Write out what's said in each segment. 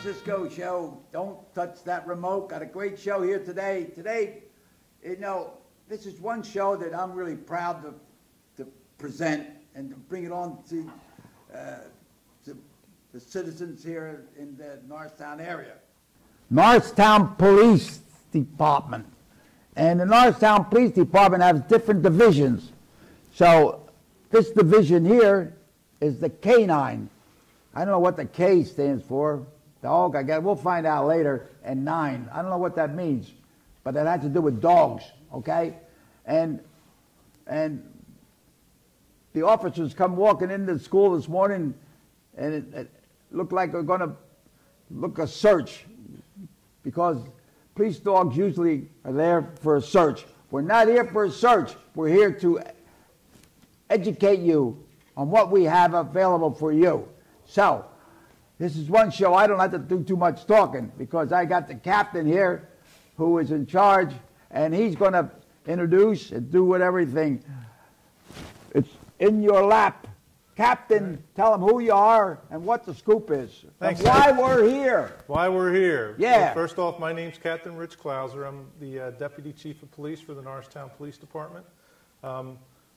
Cisco show. Don't touch that remote. Got a great show here today. Today, you know, this is one show that I'm really proud to present and to bring it on to the citizens here in the Norristown area. Norristown Police Department. And the Norristown Police Department has different divisions. So this division here is the K9. I don't know what the K stands for. Dog, I guess we'll find out later. And 9. I don't know what that means, but it has to do with dogs, okay? And the officers come walking into the school this morning, and it looked like they're going to look a search, because police dogs usually are there for a search. We're not here for a search. We're here to educate you on what we have available for you. So, this is one show I don't have to do too much talking, because I got the captain here who is in charge, and he's going to introduce and do with everything. It's in your lap. Captain, tell them who you are and what the scoop is. Thanks, and why we're here. Why we're here. Yeah. Well, first off, my name's Captain Clowser. I'm the Deputy Chief of Police for the Norristown Police Department.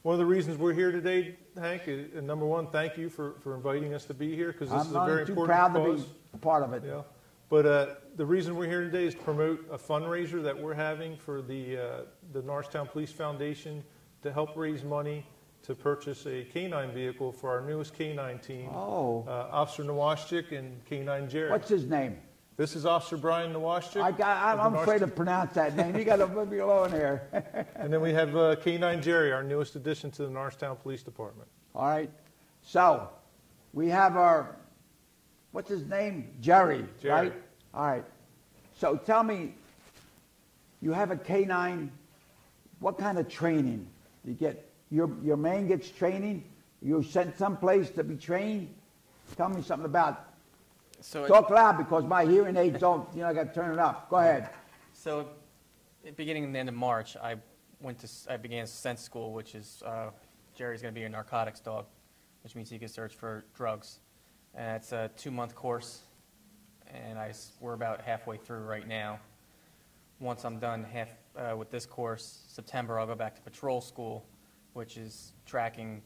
One of the reasons we're here today, Hank, is, number one, thank you for inviting us to be here, because this is a very important cause. I'm proud to be a part of it. Yeah. But the reason we're here today is to promote a fundraiser that we're having for the Norristown Police Foundation to help raise money to purchase a K9 vehicle for our newest K9 team. Oh. Officer Nawoschik and K9 Jerry. What's his name? This is Officer Bryan Nawoschik. I'm afraid to pronounce that name. You got to put me alone here. And then we have K9 Jerry, our newest addition to the Norristown Police Department. All right. So, we have our, what's his name? Jerry, right? All right. So tell me, you have a K9, what kind of training you get? Your man gets training? You're sent someplace to be trained? Tell me something about it. So talk loud, because my hearing aids don't, you know, I got to turn it up. Go ahead. So, beginning in the end of March, I began Scent School, which is, Jerry's going to be a narcotics dog, which means he can search for drugs. And it's a 2-month course, and we're about halfway through right now. Once I'm done with this course, September, I'll go back to patrol school, which is tracking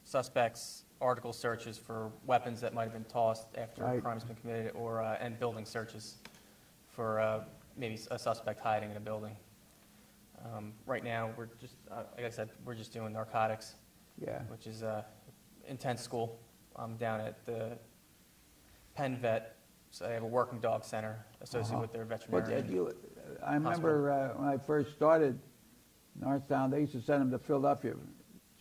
suspects, article searches for weapons that might have been tossed after a crime's been committed, or and building searches for maybe a suspect hiding in a building. Right now, we're just, like I said, we're just doing narcotics, which is intense school. I'm down at the Penn Vet, so they have a working dog center associated with their veterinarian. I remember when I first started Norristown, they used to send them to Philadelphia,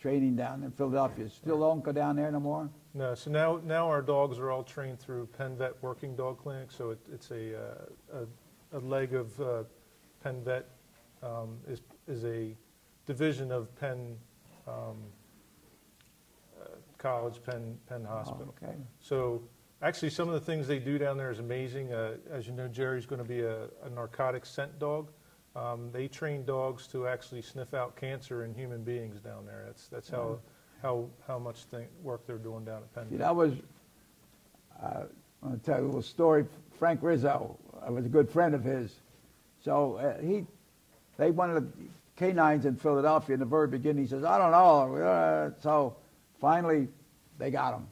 training down in Philadelphia. Still don't go down there no more? No, so now our dogs are all trained through Penn Vet Working Dog Clinic, so it's a leg of Penn Vet is a division of Penn College, Penn Hospital. Oh, okay. So actually some of the things they do down there is amazing. As you know, Jerry's going to be a narcotic scent dog. They train dogs to actually sniff out cancer in human beings down there. That's how much work they're doing down at Penn. See, that was, I want to tell you a little story. Frank Rizzo, I was a good friend of his. So they wanted K9s in Philadelphia in the very beginning. He says, I don't know. So finally, they got them.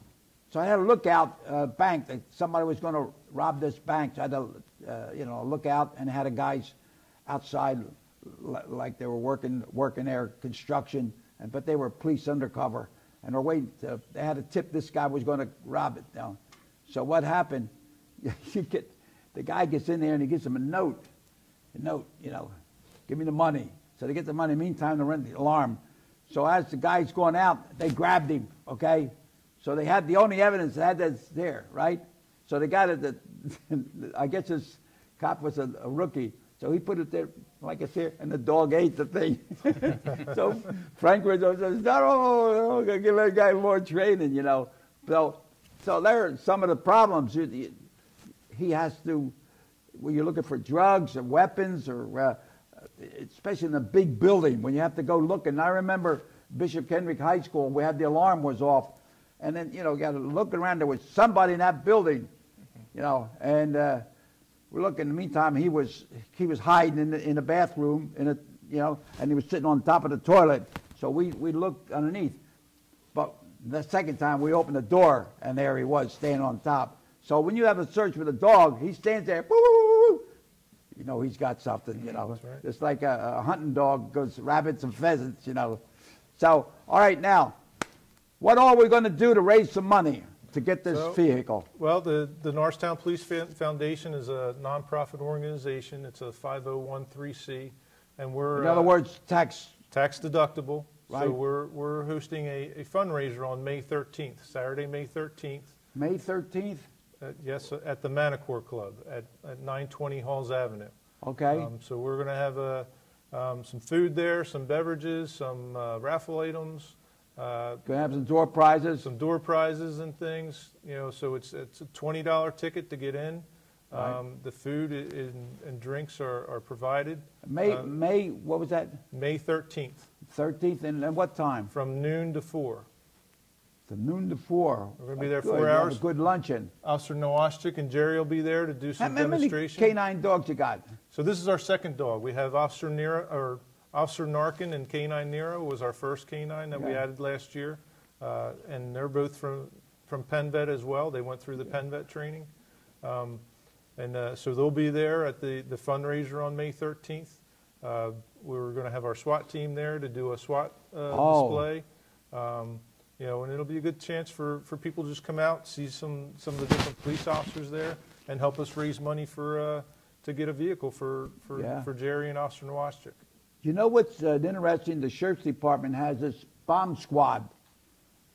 So I had to look out a bank that somebody was going to rob this bank. So I had to, look out, and had a guys outside, like they were working there, construction, but they were police undercover, and they had to tip this guy was going to rob it down. So what happened? The guy gets in there and he gives him a note, give me the money. So they get the money. Meantime, they run the alarm. So as the guy's going out, they grabbed him. Okay, so they had the only evidence they had that's there, right? So the guy I guess this cop was a rookie. So he put it there, like I said, and the dog ate the thing. So Frank Rizzo says, no, I'm going to give that guy more training, So there are some of the problems. He has to, when you're looking for drugs or weapons, or especially in a big building, when you have to go looking. I remember Bishop Kendrick High School, we had the alarm was off. And then, you got to look around, there was somebody in that building. you know. And we look. In the meantime, he was hiding in the bathroom, you know, and he was sitting on top of the toilet. So we looked underneath. But the second time we opened the door, and there he was standing on top. So when you have a search with a dog, he stands there. Woo, woo, woo. You know, he's got something, you know. That's right. It's like a hunting dog goes rabbits and pheasants, you know. So, all right, now, what are we going to do to raise some money to get this vehicle? Well, the Norristown Police Foundation is a nonprofit organization. It's a 5013C, and we're In other words, tax deductible. Right. So we're hosting a fundraiser on May 13th, Saturday, May 13th. May 13th? Yes, at the Maenner-chor Club at 920 Halls Avenue. Okay. So we're going to have some food there, some beverages, some raffle items. Going to have some door prizes? Some door prizes and things. You know, so it's a $20 ticket to get in. Right. The food and drinks are provided. May, what was that? May 13th. 13th, and what time? From noon to 4. From noon to 4. We're going to be there Good. 4 You have hours. a good luncheon. Officer Nawoschik and Jerry will be there to do some How many demonstration. canine dogs you got? So this is our second dog. We have Officer Narkin and Canine Nero was our first canine that we added last year, and they're both from Penn Vet as well. They went through the Penn Vet training, and so they'll be there at the fundraiser on May 13th. We're going to have our SWAT team there to do a SWAT display. You know, and it'll be a good chance for people to just come out, see some of the different police officers there, and help us raise money to get a vehicle for Jerry and Officer Nawoschik. You know what's interesting? The Sheriff's Department has this bomb squad.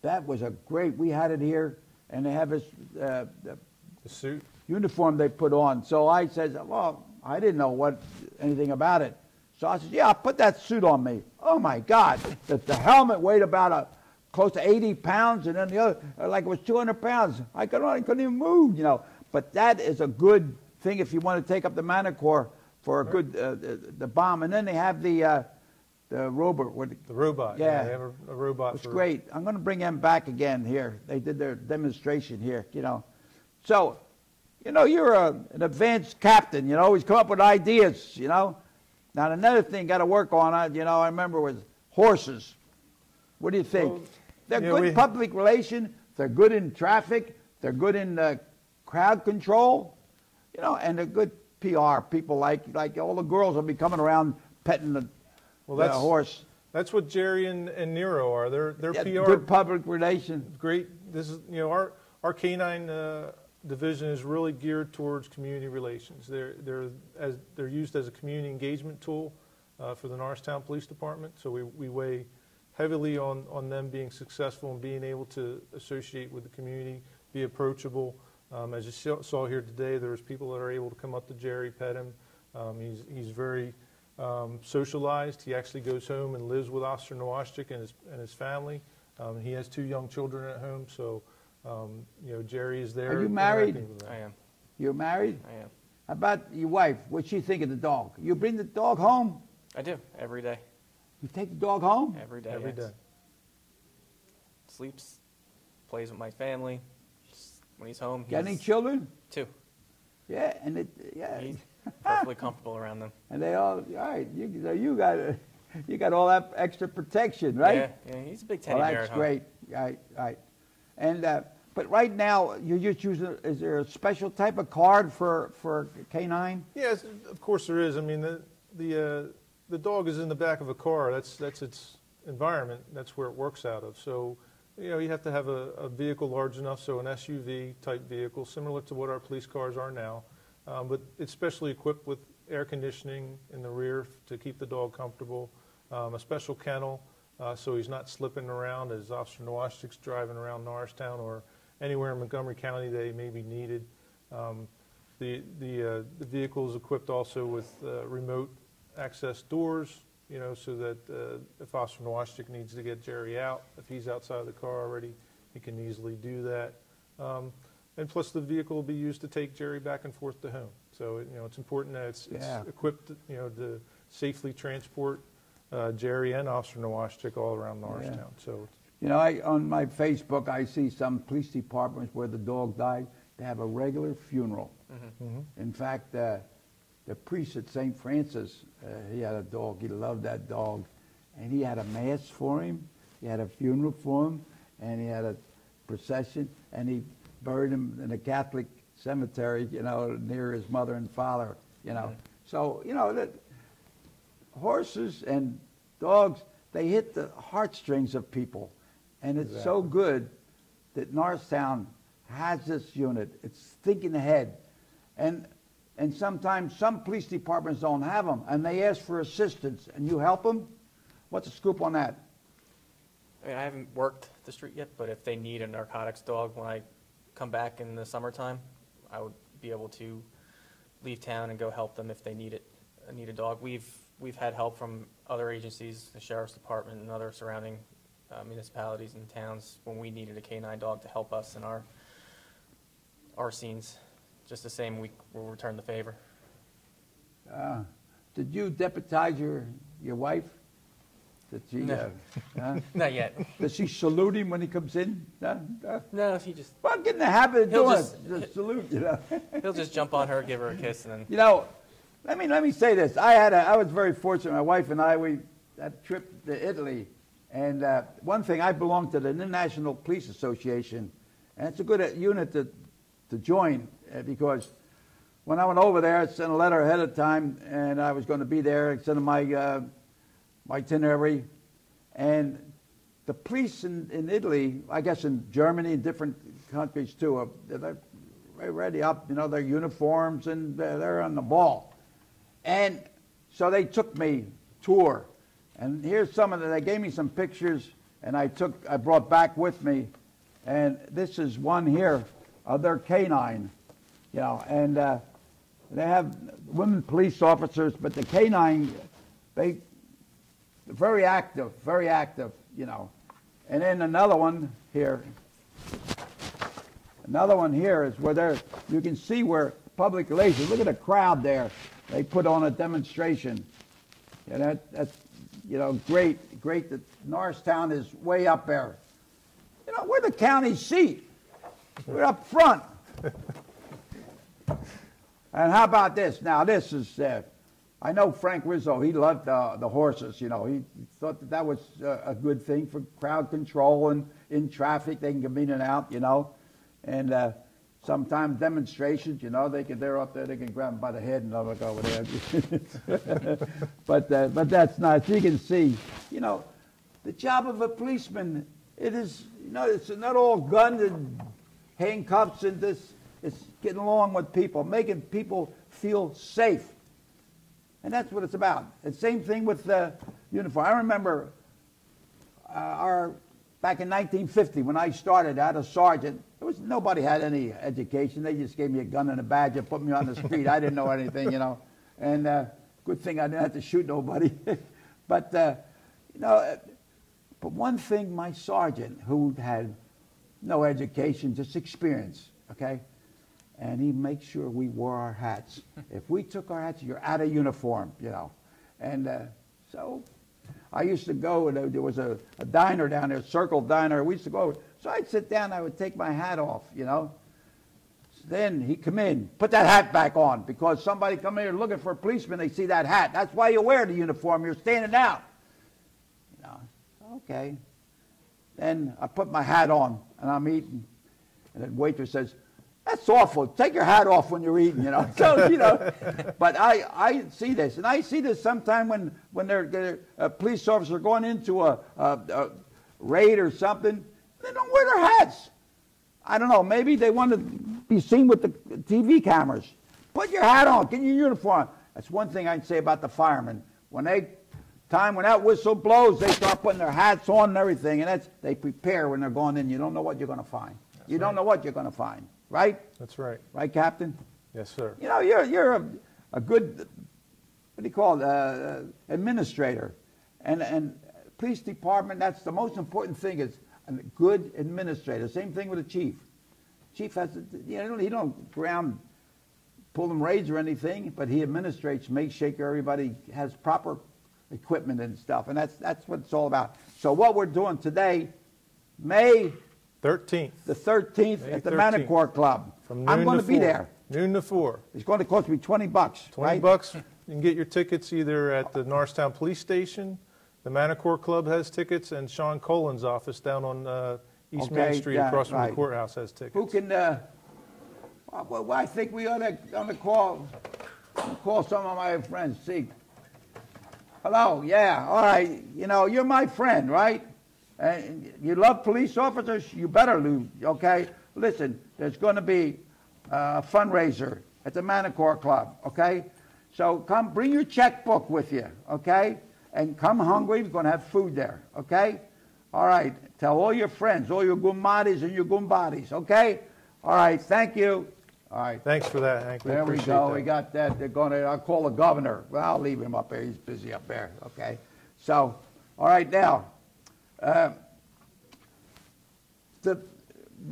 That was a great. We had it here, and they have this The suit. uniform they put on. So I said, well, I didn't know anything about it. So I said, yeah, I'll put that suit on me. Oh my God, the helmet weighed about close to 80 pounds, and then the other, like it was 200 pounds. I couldn't even move, you know. But that is a good thing if you want to take up the Maenner-chor for a good, the bomb. And then they have the robot. The robot. Yeah. They have a robot. It's great. I'm going to bring them back again here. They did their demonstration here, you know. So, you know, you're an advanced captain, you know. Always come up with ideas, you know. Now, another thing got to work on, you know, I remember was horses. What do you think? Well, they're good in public relation. They're good in traffic. They're good in crowd control. You know, and they're good PR. People like all the girls will be coming around petting the horse. That's what Jerry and Nero are. They're PR. Good public relations. Great. This is, you know, our canine division is really geared towards community relations. They're used as a community engagement tool for the Norristown Police Department. So we weigh heavily on them being successful and being able to associate with the community, be approachable. As you saw here today, there's people that are able to come up to Jerry, pet him. He's very socialized. He actually goes home and lives with Officer Nawoschik and his family. He has 2 young children at home, so you know, Jerry is there. Are you married? I am. You're married? I am. How about your wife? What'd she think of the dog? You bring the dog home? I do, every day. You take the dog home? Every day. Every yes. day. Sleeps, plays with my family. When he's home, Got any children? 2. Yeah, and He's perfectly comfortable around them. and they all right. You got all that extra protection, right? Yeah, he's a big teddy Well, bear that's at home. great. Right. And but right now you just use is there a special type of card for canine? Yes, of course there is. I mean, the dog is in the back of a car. That's its environment. That's where it works out of. So, you know, you have to have a vehicle large enough, so an SUV type vehicle, similar to what our police cars are now, but it's specially equipped with air conditioning in the rear to keep the dog comfortable, a special kennel so he's not slipping around as Officer Nawoschik's driving around Norristown or anywhere in Montgomery County that he may be needed. The vehicle is equipped also with remote access doors, you know, so that if Officer Nawoschik needs to get Jerry out, if he's outside the car already, he can easily do that. And plus the vehicle will be used to take Jerry back and forth to home. So, you know, it's important that it's equipped, you know, to safely transport Jerry and Officer Nawoschik all around Norristown. Yeah. So, You know, on my Facebook I see some police departments where the dog died. to have a regular funeral. In fact, the priest at St. Francis, he had a dog. He loved that dog. And he had a mass for him. He had a funeral for him. And he had a procession. And he buried him in a Catholic cemetery, you know, near his mother and father, you know. So, you know, that horses and dogs, they hit the heartstrings of people. And it's so good that Norristown has this unit. It's thinking ahead. And sometimes some police departments don't have them, and they ask for assistance, and you help them? What's the scoop on that? I mean, I haven't worked the street yet, but if they need a narcotics dog when I come back in the summertime, I would be able to leave town and go help them if they need a dog. We've had help from other agencies, the sheriff's department and other surrounding municipalities and towns when we needed a canine dog to help us in our scenes. Just the same, we'll return the favor. Did you deputize your wife? Did she? No. Huh? Not yet. Does she salute him when he comes in? No, he just... Well, get in the habit of He'll doing just- it. Just salute, you know. He'll just jump on her, give her a kiss, and then... You know, let me say this. I was very fortunate. My wife and I, we had a trip to Italy, and one thing, I belong to the International Police Association, and it's a good unit to join because when I went over there, I sent a letter ahead of time, and I was going to be there. I sent them my itinerary, and the police in Italy, I guess in Germany and different countries too, they're ready up, you know, their uniforms, and they're on the ball. And so they took me tour, and here's some of they gave me some pictures, and I brought back with me, and this is one here of their canine, you know, and they have women police officers, but the canine, they're very active, you know. And then another one here is where you can see where public relations, look at the crowd there. They put on a demonstration. And that's, you know, great that Norristown is way up there. You know, we're the county seat. We're up front. And how about this? Now, this is, I know Frank Rizzo, he loved the horses, you know. He thought that was a good thing for crowd control and in traffic. They can come in and out, you know. And sometimes demonstrations, you know, they're up there, they can grab them by the head and they'll look over there. But that's nice. You can see, you know, the job of a policeman, it is, you know, it's not all guns and handcuffs and this. It's getting along with people, making people feel safe. And that's what it's about. And same thing with the uniform. I remember back in 1950 when I started out as sergeant, nobody had any education. They just gave me a gun and a badge and put me on the street. I didn't know anything, you know. And good thing I didn't have to shoot nobody. But, you know, but one thing my sergeant, who had no education, just experience, okay, and he makes sure we wore our hats. If we took our hats, you're out of uniform, you know. And so I used to go, and there was a diner down there, Circle Diner. We used to go. So I'd sit down, I would take my hat off, you know. Then he'd come in, put that hat back on, because somebody come here looking for a policeman, they see that hat. That's why you wear the uniform, you're standing out. You know, okay. Then I put my hat on, and I'm eating, and the waitress says, "That's awful. Take your hat off when you're eating," you know. So, you know, but I see this, and I see this sometime when they're police officers going into a raid or something. They don't wear their hats. I don't know. Maybe they want to be seen with the TV cameras. Put your hat on. Get your uniform. That's one thing I'd say about the firemen. When that whistle blows, they start putting their hats on and everything, and they prepare when they're going in. You don't know what you're going to find. You don't know what you're going to find. Right? That's right. Right, Captain? Yes, sir. You know, you're a good, what do you call it, administrator. And police department, that's the most important thing, is a good administrator. Same thing with the chief. Chief has, you know, he don't go around pull them raids or anything, but he administrates, makes sure everybody has proper equipment and stuff. And that's what it's all about. So what we're doing today, May 13th. The 13th May at the 13th. Maenner-chor Club. From noon I'm going to to be 4. there. Noon to 4. It's going to cost me $20, 20 right? bucks. You can get your tickets either at the Norristown Police Station, the Maenner-chor Club has tickets, and Sean Colan's office down on East Main Okay, Street yeah, across from right. the courthouse has tickets. Who can, well, I think we ought to call some of my friends, see. Hello, yeah, all right. You know, you're my friend, right? And you love police officers, you better lose, okay? Listen, there's going to be a fundraiser at the Maenner-chor Club, okay? So come, bring your checkbook with you, okay? And come hungry, we're going to have food there, okay? All right, tell all your friends, all your gummadis and your gumbadis, okay? All right, thank you. All right. Thanks for that, Hank. There we appreciate go. that. We got that. They're going to. I'll call the governor. Well, I'll leave him up there. He's busy up there. Okay. So, all right now,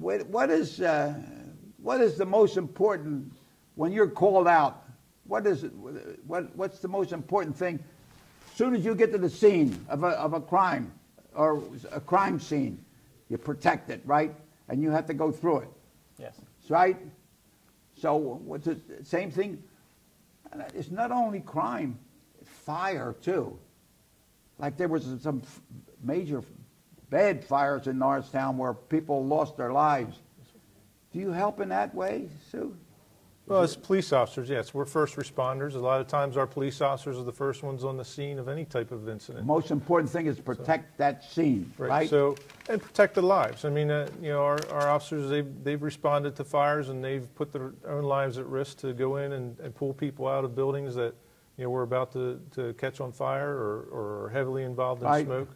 what is the most important when you're called out? What's the most important thing? As soon as you get to the scene of a crime or a crime scene, you protect it, right? And you have to go through it. Yes. Right? So what's the same thing? It's not only crime, it's fire too. Like there was some major bad fires in Norristown where people lost their lives. Do you help in that way, Sue? Well, as police officers, yes, we're first responders. A lot of times our police officers are the first ones on the scene of any type of The incident. most important thing is protect that scene, right? So, and protect the lives. I mean, you know, our officers, they've responded to fires and they've put their own lives at risk to go in and pull people out of buildings that, you know, were about to catch on fire or are heavily involved in Right. smoke.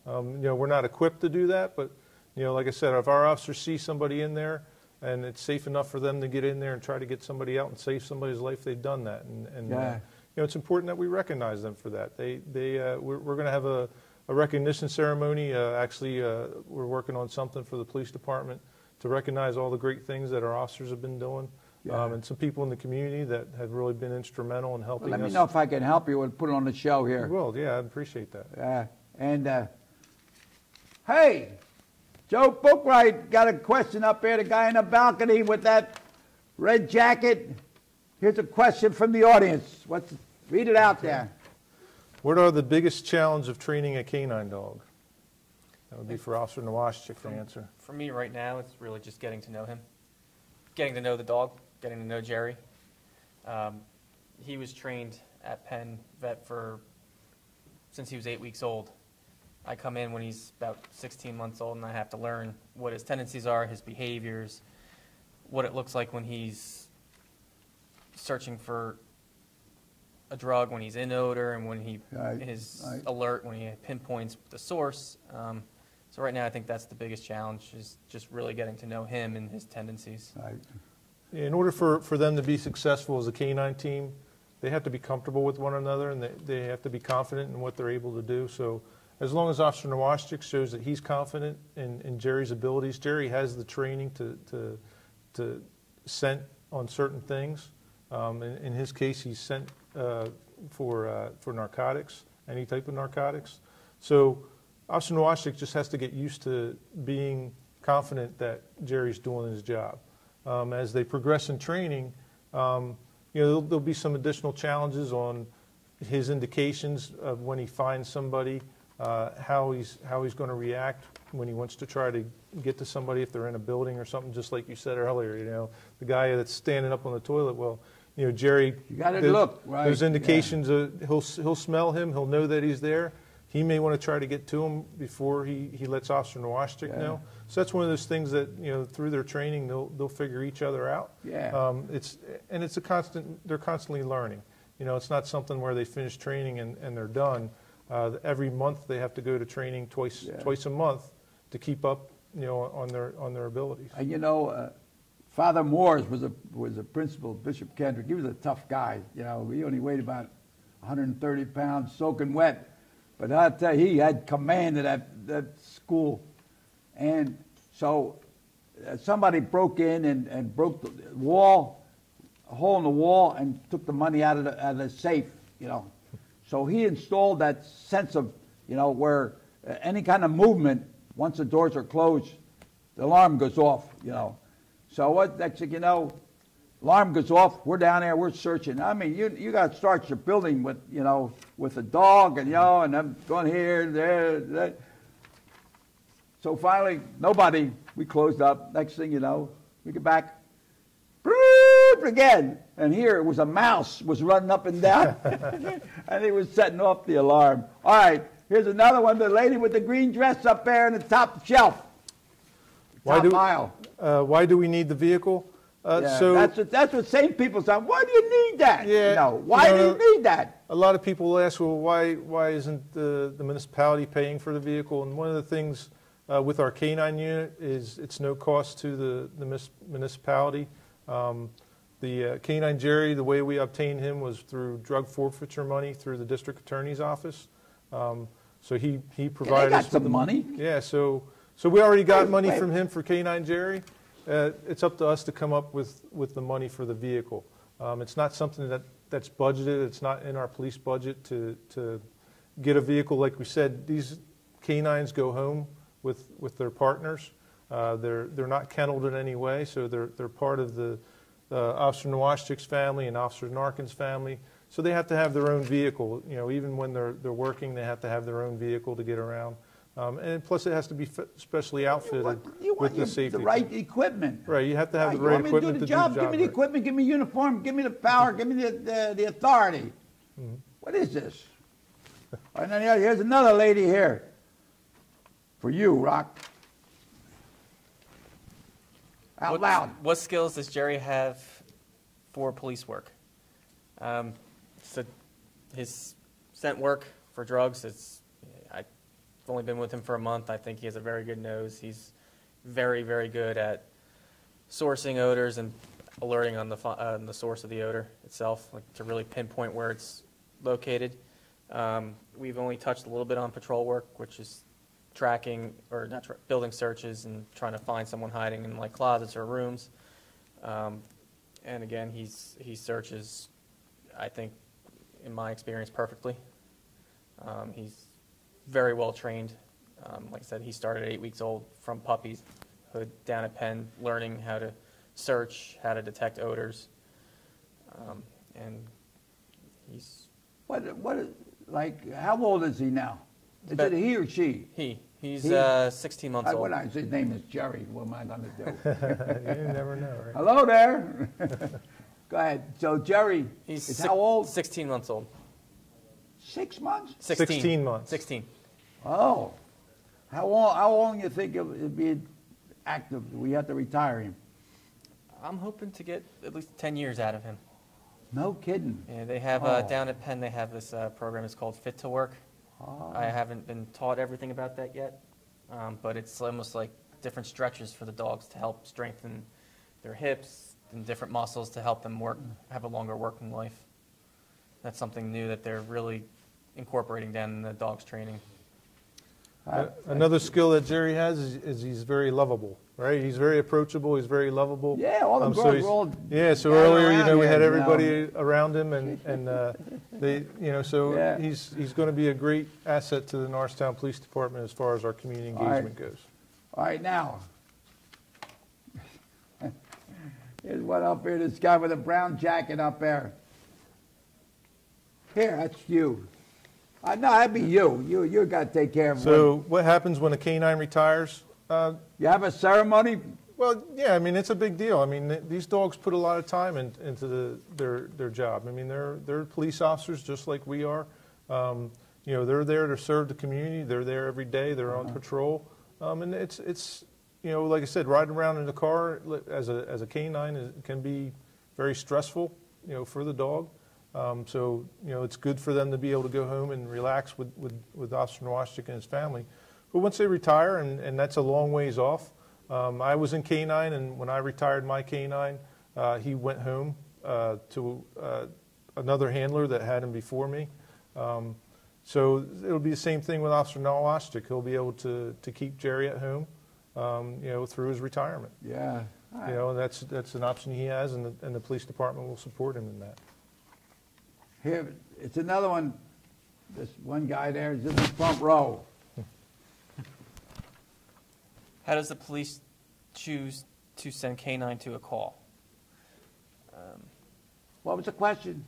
You know, we're not equipped to do that, but, you know, like I said, if our officers see somebody in there and it's safe enough for them to get in there and try to get somebody out and save somebody's life, they've done that. And Yeah. you know, it's important that we recognize them for that. We're going to have a recognition ceremony. Actually, we're working on something for the police department to recognize all the great things that our officers have been doing. Yeah. And some people in the community that have really been instrumental in helping Well, let us. me know if I can help you and put it on the show here. Well, yeah, I appreciate that. Hey, Joe Bookwright got a question up there, the guy in the balcony with that red jacket. Here's a question from the audience. Read it out there. What are the biggest challenge of training a canine dog? That would be for Officer Nawoschik to answer. For me right now, it's really just getting to know him, getting to know the dog, getting to know Jerry. He was trained at Penn Vet since he was 8 weeks old. I come in when he's about 16 months old, and I have to learn what his tendencies are, his behaviors, what it looks like when he's searching for a drug, when he's in odor, and when he is alert, when he pinpoints the source. So right now, I think that's the biggest challenge, is just really getting to know him and his tendencies. Right. In order for them to be successful as a canine team, they have to be comfortable with one another, and they have to be confident in what they're able to do. So as long as Officer Nawoschik shows that he's confident in Jerry's abilities, Jerry has the training to scent on certain things. In his case, he's sent for narcotics, any type of narcotics. So Officer Nawoschik just has to get used to being confident that Jerry's doing his job. As they progress in training, you know, there'll be some additional challenges on his indications of when he finds somebody, how he's going to react when he wants to try to get to somebody if they're in a building or something, just like you said earlier. You know, the guy that's standing up on the toilet. Well, you know, Jerry. You got to look, right? There's indications. He'll smell him. He'll know that he's there. He may want to try to get to him before he lets Officer Nawoschik know. So that's one of those things that, you know, through their training they'll figure each other out. Yeah. It's a constant. They're constantly learning. You know, it's not something where they finish training and they're done. Every month they have to go to training twice a month to keep up, you know, on their abilities. And you know, Father Moores was a principal of Bishop Kendrick. He was a tough guy. You know, he only weighed about 130 pounds, soaking wet. But I'll tell you, he had command of that school. And so somebody broke in and broke the wall, a hole in the wall, and took the money out of the safe, you know. So he installed that sense of, you know, where any kind of movement, once the doors are closed, the alarm goes off, you know. So what? Next thing you know, alarm goes off. We're down there. We're searching. I mean, you got to start your building with, you know, with a dog and, you know, and I'm going here, there. So finally, nobody. We closed up. Next thing you know, we get back. Again, and here it was a mouse was running up and down, and he was setting off the alarm. All right, here's another one. The lady with the green dress up there in the top shelf, top aisle. Why do we need the vehicle? Yeah, So that's what same people say. Why do you need that? Yeah, no, why do you need that? A lot of people will ask, well, why isn't the municipality paying for the vehicle? And one of the things with our K9 unit is it's no cost to the municipality. The K9 Jerry, the way we obtained him was through drug forfeiture money through the district attorney's office. So he provided got us some with money. Yeah, so we already got money from him for K9 Jerry. It's up to us to come up with the money for the vehicle. It's not something that's budgeted. It's not in our police budget to get a vehicle. Like we said, these K9s go home with their partners. They're not kenneled in any way, so they're part of the Officer Nawoschik's family and Officer Narkin's family. So they have to have their own vehicle. You know, even when they're working, they have to have their own vehicle to get around. And plus, it has to be specially outfitted with the safety. The right equipment. Right, you have to have the right equipment to do the job. Give me the equipment, give me the uniform, give me the power, give me the authority. Mm-hmm. What is this? And then here's another lady here. For you, Rock. Out loud. What skills does Jerry have for police work? So his scent work for drugs, I've only been with him for a month. I think he has a very good nose. He's very, very good at sourcing odors and alerting on the source of the odor itself, like to really pinpoint where it's located. We've only touched a little bit on patrol work, which is tracking or not building searches and trying to find someone hiding in like closets or rooms. And again, he searches, I think, in my experience, perfectly. He's very well trained. Like I said, he started at 8 weeks old from puppyhood down at Penn, learning how to search, how to detect odors, and he's like how old is he now? Is it he or she? He's 16 months old. When I say his name is Jerry, what am I going to do? You never know, right? Hello there. Go ahead. So Jerry is how old? 16 months old. 6 months? 16 months. 16. Oh. How long do you think it'll be active? We have to retire him. I'm hoping to get at least 10 years out of him. No kidding. Yeah, they have down at Penn. They have this program. It's called Fit to Work. Oh. I haven't been taught everything about that yet, but it's almost like different stretches for the dogs to help strengthen their hips and different muscles to help them have a longer working life. That's something new that they're really incorporating down in the dog's training. Another skill that Jerry has is he's very lovable, right? He's very approachable. He's very lovable. Yeah, all the girls were all so earlier, we had everybody around him, and they, so he's going to be a great asset to the Norristown Police Department as far as our community engagement goes. All right, now here's one up here. This guy with a brown jacket up there. Here, that's you. No, that'd be you. You got to take care of him. So what happens when a K9 retires? You have a ceremony? Well, yeah, I mean, it's a big deal. I mean, these dogs put a lot of time into their job. I mean, they're police officers just like we are. They're there to serve the community. They're there every day. They're on patrol. And it's like I said, riding around in the car as a K9 can be very stressful, for the dog. So it's good for them to be able to go home and relax with Officer Nawoschik and his family. But once they retire, and that's a long ways off, I was in K9, and when I retired my K9, he went home to another handler that had him before me. So it'll be the same thing with Officer Nawoschik. He'll be able to keep Jerry at home, through his retirement. Yeah. And that's an option he has, and the police department will support him in that. Here, it's another one. This one guy there is in the front row. How does the police choose to send K9 to a call? What was the question?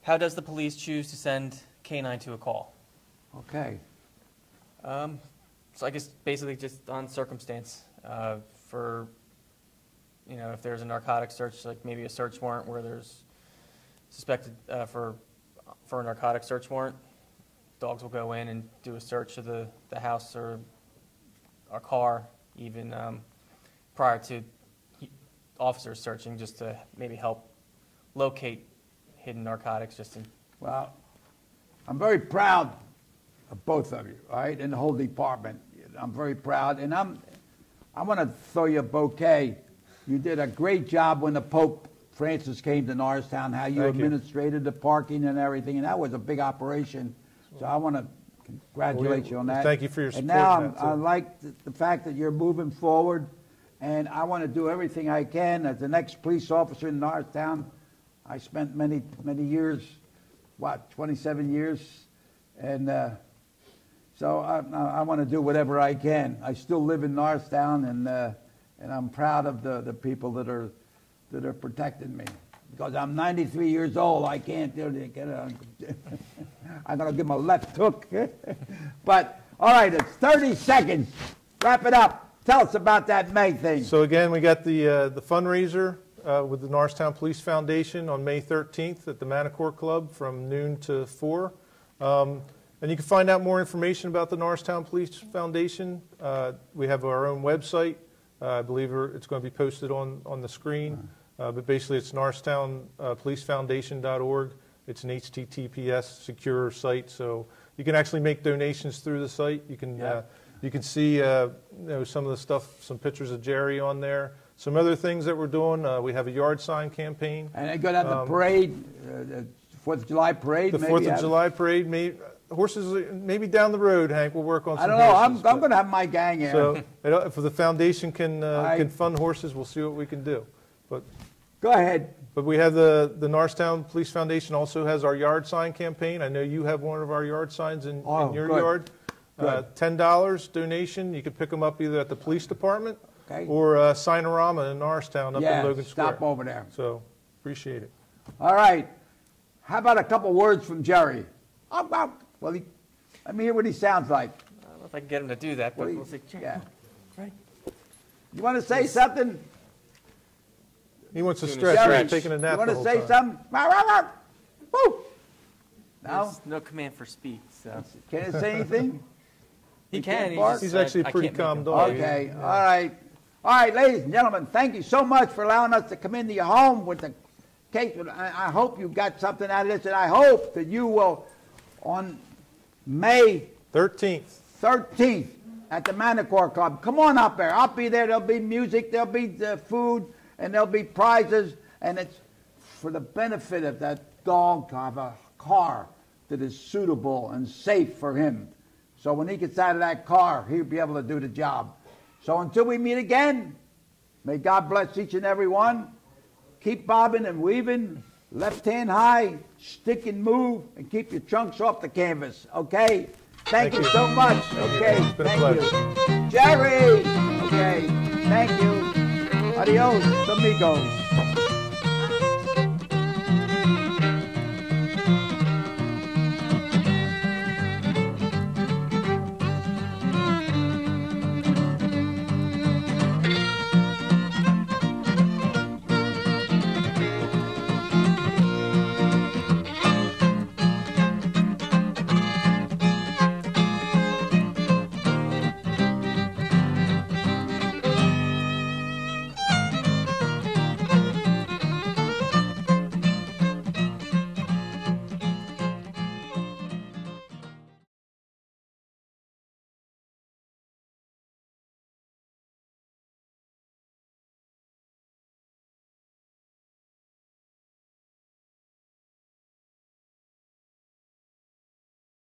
How does the police choose to send K9 to a call? Okay. So I guess basically just on circumstance for, if there's a narcotic search, like maybe a search warrant where there's suspected for a narcotic search warrant, dogs will go in and do a search of the house or a car, even prior to officers searching, just to maybe help locate hidden narcotics. Well, I'm very proud of both of you, all right, and the whole department. I'm very proud, and I want to throw you a bouquet. You did a great job when the Pope Francis came to Norristown, how you administrated the parking and everything, and that was a big operation. So I want to congratulate you on that. Thank you for your support. And now I like the fact that you're moving forward, and I want to do everything I can as the next police officer in Norristown. I spent many years, 27 years, and so I want to do whatever I can. I still live in Norristown, and I'm proud of the people that are protecting me. Because I'm 93 years old, I can't do it. I'm going to give him a left hook. But, all right, it's 30 seconds. Wrap it up. Tell us about that May thing. So again, we got the fundraiser with the Norristown Police Foundation on May 13th at the Maenner-chor Club from noon to 4. And you can find out more information about the Norristown Police Foundation. We have our own website. I believe it's going to be posted on the screen. But basically, it's norristownpolicefoundation.org. It's an HTTPS secure site, so you can actually make donations through the site. You can see some of the stuff, some pictures of Jerry on there. Some other things that we're doing. We have a yard sign campaign. And they're going to have the parade, the 4th of July parade. The 4th of July parade. Horses, maybe down the road, Hank. We'll work on some I don't know. horses, I'm going to have my gang here. So if the foundation can fund horses, we'll see what we can do. But go ahead. But we have the Norristown Police Foundation also has our yard sign campaign. I know you have one of our yard signs in your yard. $10 donation. You can pick them up either at the police department or Signorama in Norristown up in Logan Square. Stop over there. So appreciate it. All right. How about a couple words from Jerry? Well, let me hear what he sounds like. I don't know if I can get him to do that, but we'll see. Yeah. Right. You want to say something? He wants to stretch. He's taking a nap. You want to say something? Woo! No? There's no command for speed. So. Can he say anything? He can. He's actually a pretty calm dog. Okay. All right. All right, ladies and gentlemen, thank you so much for allowing us to come into your home with the case. I hope you got something out of this, and I hope that you will, on May 13th at the Maenner-chor Club. Come on up there. I'll be there. There'll be music. There'll be food. And there'll be prizes. And it's for the benefit of that dog to have a car that is suitable and safe for him. So when he gets out of that car, he'll be able to do the job. So until we meet again, may God bless each and every one. Keep bobbing and weaving. Left hand high, stick and move, and keep your trunks off the canvas, okay? Thank you so much. Okay, thank you. Jerry! Okay, thank you. Adios, amigos.